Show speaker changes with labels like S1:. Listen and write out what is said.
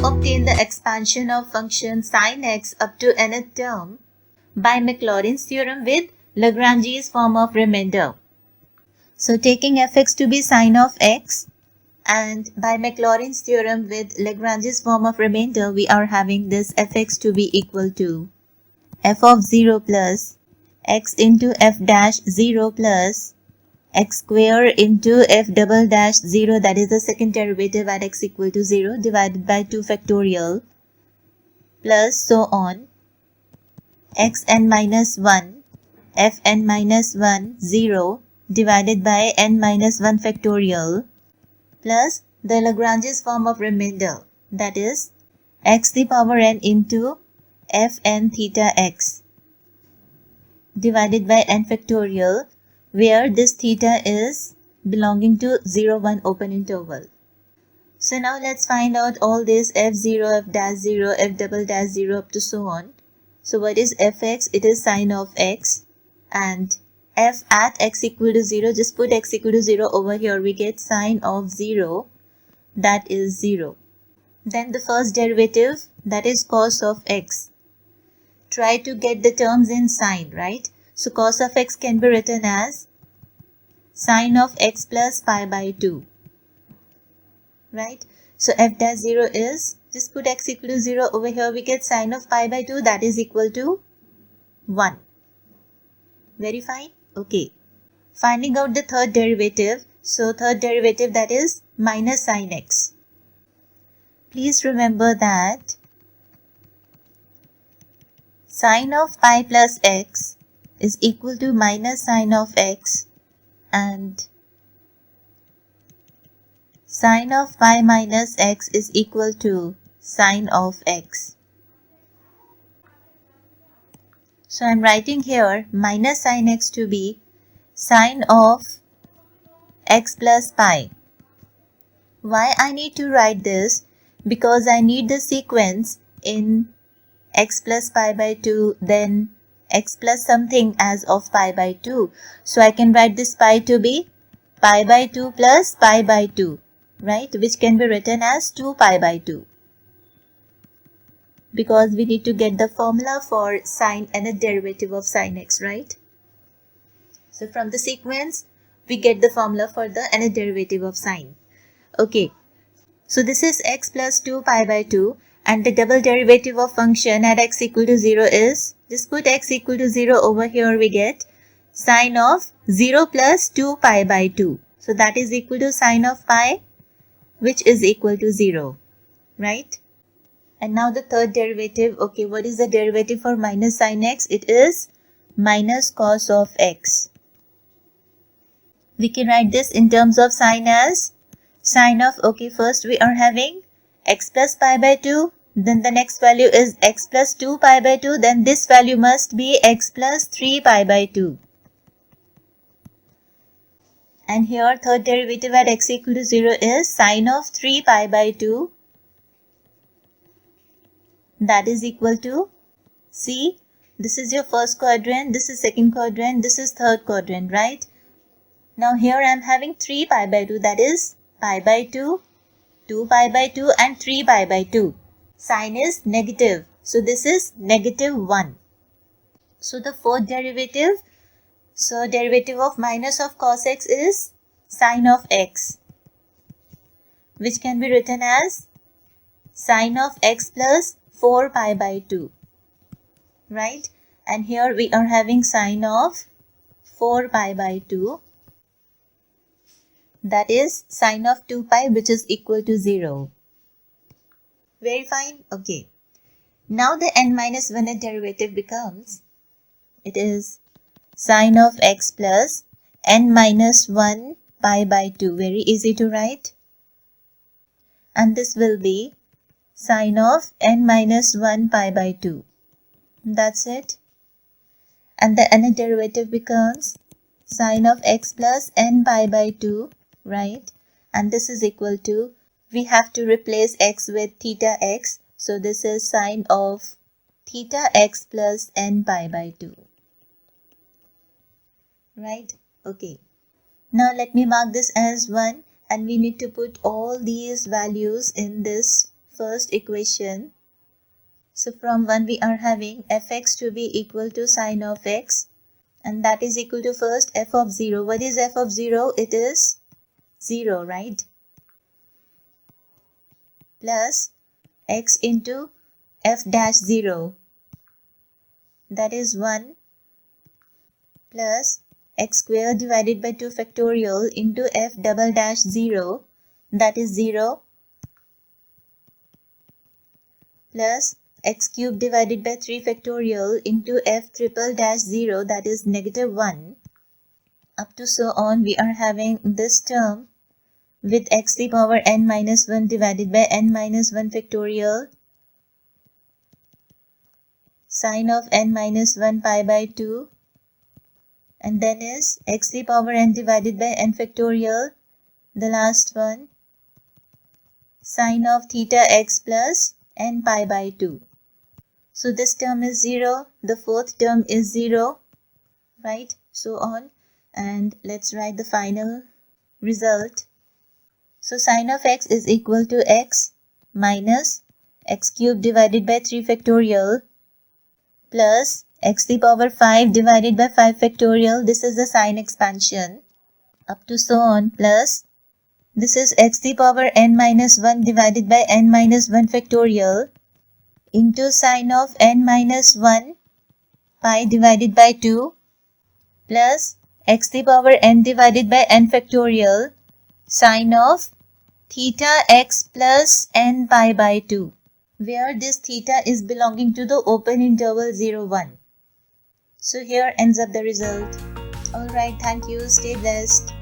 S1: obtain the expansion of function sin x up to nth term by Maclaurine's theorem with Lagrange's form of remainder. So taking fx to be sin of x, and by Maclaurine's theorem with Lagrange's form of remainder, we are having this fx to be equal to f of 0 plus x into f dash 0 plus x square into f double dash 0, that is the second derivative at x equal to 0, divided by 2 factorial plus so on x n minus 1 f n minus 1 0 divided by n minus 1 factorial plus the Lagrange's form of remainder, that is x the power n into f n theta x divided by n factorial, where this theta is belonging to 0, 1 open interval. So now let's find out all this f0, f dash 0, f double dash 0 up to so on. So what is fx? It is sin of x, and f at x equal to 0, just put x equal to 0 over here, we get sin of 0, that is 0. Then the first derivative, that is cos of x. Try to get the terms in sign, right? So cos of x can be written as sin of x plus pi by 2, right? So f dash 0 is, just put x equal to 0 over here, we get sin of pi by 2, that is equal to 1. Very fine? Okay. Finding out the third derivative. So third derivative, that is minus sin x. Please remember that sin of pi plus x is equal to minus sin of x, and sin of pi minus x is equal to sin of x. So I am writing here minus sin x to be sin of x plus pi. Why I need to write this? Because I need the sequence in x plus pi by 2, then x plus something as of pi by 2. So I can write this pi to be pi by 2 plus pi by 2, right? Which can be written as 2 pi by 2. Because we need to get the formula for sine and a derivative of sin x, right? So from the sequence, we get the formula for the nth derivative of sine. Okay, so this is x plus 2 pi by 2, and the double derivative of function at x equal to 0 is, just put x equal to 0 over here, we get sine of 0 plus 2 pi by 2. So that is equal to sine of pi, which is equal to 0, right? And now the third derivative. Okay, what is the derivative for minus sin x? It is minus cos of x. We can write this in terms of sine as sine of, okay, first we are having x plus pi by 2, then the next value is x plus 2 pi by 2, then this value must be x plus 3 pi by 2. And here third derivative at x equal to 0 is sine of 3 pi by 2. That is equal to, see, this is your first quadrant, this is second quadrant, this is third quadrant, right? Now here I am having 3 pi by 2, that is pi by 2, 2 pi by 2 and 3 pi by 2. Sign is negative, so this is negative 1. So the fourth derivative, so derivative of minus of cos x is sine of x, which can be written as sine of x plus 4 pi by 2, right? And here we are having sine of 4 pi by 2, that is sine of 2 pi, which is equal to 0. Very fine. Okay. Now the n minus 1th derivative becomes, it is sine of x plus n minus 1 pi by 2. Very easy to write. And this will be sine of n minus 1 pi by 2. That's it. And the nth derivative becomes sine of x plus n pi by 2, right? And this is equal to, we have to replace x with theta x. So this is sine of theta x plus n pi by 2. Right? Okay. Now let me mark this as 1, and we need to put all these values in this first equation. So from 1 we are having fx to be equal to sine of x, and that is equal to first f of 0. What is f of 0? It is 0, right? Plus x into f dash 0, that is 1, plus x square divided by 2 factorial into f double dash 0, that is 0, plus x cube divided by 3 factorial into f triple dash 0, that is negative 1. Up to so on, we are having this term with x to the power n minus 1 divided by n minus 1 factorial sine of n minus 1 pi by 2, and then is x to the power n divided by n factorial, the last one, sine of theta x plus n pi by 2. So this term is 0, the fourth term is 0, right? So on, and let's write the final result. So sine of x is equal to x minus x cube divided by 3 factorial plus x to the power 5 divided by 5 factorial, this is the sign expansion, up to so on, plus this is x to the power n minus 1 divided by n minus 1 factorial into sine of n minus 1 pi divided by 2 plus x to the power n divided by n factorial sine of theta x plus n pi by 2, where this theta is belonging to the open interval 0, 1. So here ends up the result. Alright, thank you. Stay blessed.